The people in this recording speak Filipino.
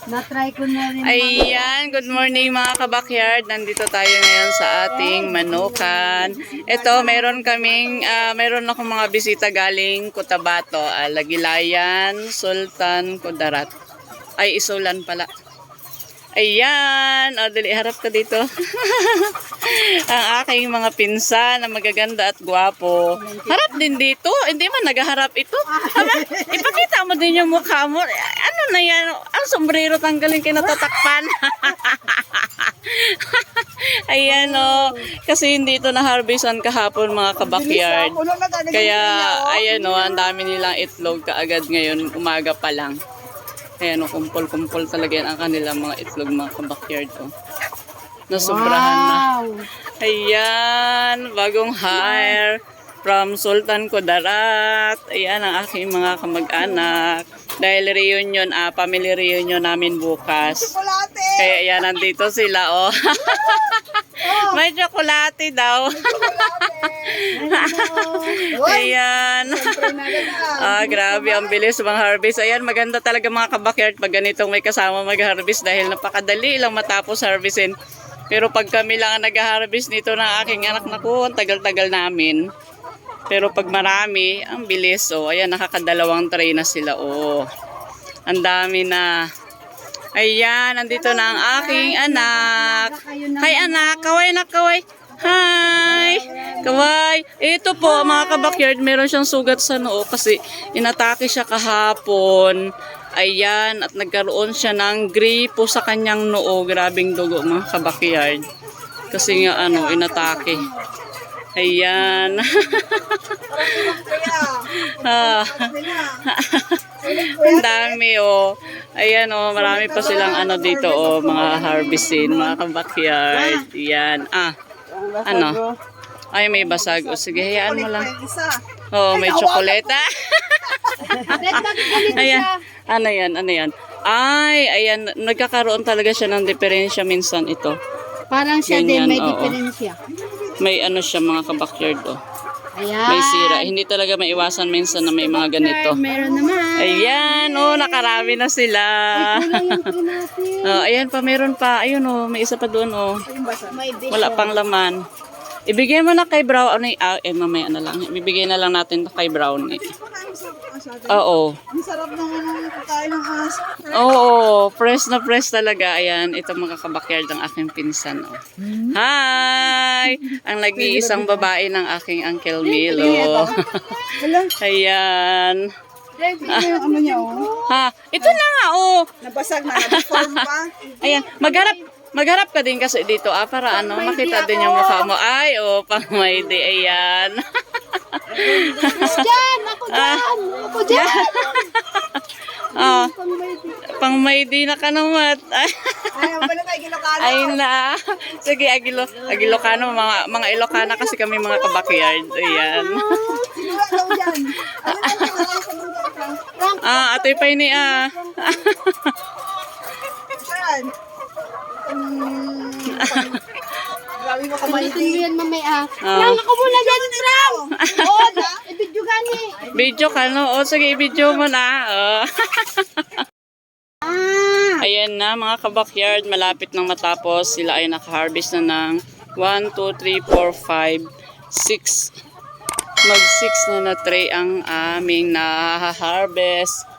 Na-try ko na rin. Ayan, good morning mga kabakyard. Nandito tayo ngayon sa ating manukan. Ito, meron akong mga bisita galing Cotabato, Lagilayan, Sultan, Kudarat. Ay, Isulan pala. Ayan, dali, harap ka dito. Ang aking mga pinsan na magaganda at gwapo. Harap din dito. Hindi man nagaharap ito. Ipakita mo din yung mukha mo. Ano na yan? Ang sombrero tanggalin kayo natatakpan. Ayan o. Kasi hindi ito na-harvestan kahapon mga kabakyard. Kaya ayan o, ang dami nilang itlog kaagad ngayon. Umaga pa lang. Ayan o, kumpol-kumpol talaga yan ang kanilang mga itlog mga kabakyard o. Nasubrahan na. Ayan, bagong hire from Sultan Kudarat. Ayan ang aking mga kamag-anak. Dahil reunion, family reunion namin bukas. Kaya ayan, nandito sila oh. May tsokolate daw. Ayan. Grabe, ang bilis mag-harvest. Ayan, maganda talaga mga kabakyard pag ganitong may kasama mag-harvest dahil napakadali lang matapos harvestin. Pero pag kami lang ang nag-harvest nito ng aking anak, naku, ang tagal-tagal namin. Pero pag marami, ang bilis. Oh, ayan, nakakadalawang tray na sila. Oh, ang dami na. Ayan, nandito na ang aking anak. Hi anak, kaway na kaway. Hi! Kaway! Ito po mga kabakyard, meron siyang sugat sa noo kasi inatake siya kahapon. Ayan, at nagkaroon siya ng gripo sa kanyang noo. Grabing dugo mga kabakyard. Kasi nga inatake. Ayan. Ang dami oh. Ayan oh, marami pa silang dito oh, mga harvestin, mga kabakyard. Ayan. Ay, may basag. O sige, hayaan mo lang. Oh, may tsokoleta. Ayan. Ano yan? Ay, ayan. Nagkakaroon talaga siya ng diferensya minsan ito. Parang siya ganyan, din may oo. diferensya. May siya mga kabakyard oh. Ayan. May sira. Hindi talaga maiwasan minsan na may mga ganito. Meron naman. Ayan, nakarami na sila. Ayan pa, meron pa. Ayun may isa pa doon Wala pang laman. Ibigay mo na kay Brown. Mamaya na lang. Ibigay na lang natin kay Brown. Oo. Ang sarap naman ng pagkain ng aso. Oo, fresh na fresh talaga. Ayan, ito mga kabakyard ng aking pinsan. Hi! Ang nag-iisang babae ng aking Uncle Milo. Ayan. Ano niya Ha, ito na nga Nabasag na, nadeform pa. Ayan, magharap ka din kasi dito para makita din yung mukha mo. Ay, pang may di. Ayan. Ako dyan. Pang may di na kanamat. Ayaw ba na tayo Ilocano? Ay na. Sige, Ilocano. Mga Ilocana kasi kami mga kabakyard. Ayan. Sino lang daw dyan? Ano lang yung alay sa mundo? Atoy pa ini Saan? Grabe mo kamay Ulitin mo yan mamaya. Ah. Ako muna dyan, Brown. I-video gani. Video ka, no? Sige, i-video mo na. Ayan na, mga kabakyard. Malapit nang matapos. Sila ay naka-harvest na ng 1, 2, 3, 4, 5, 6. Mag-6 na tray ang aming na-harvest.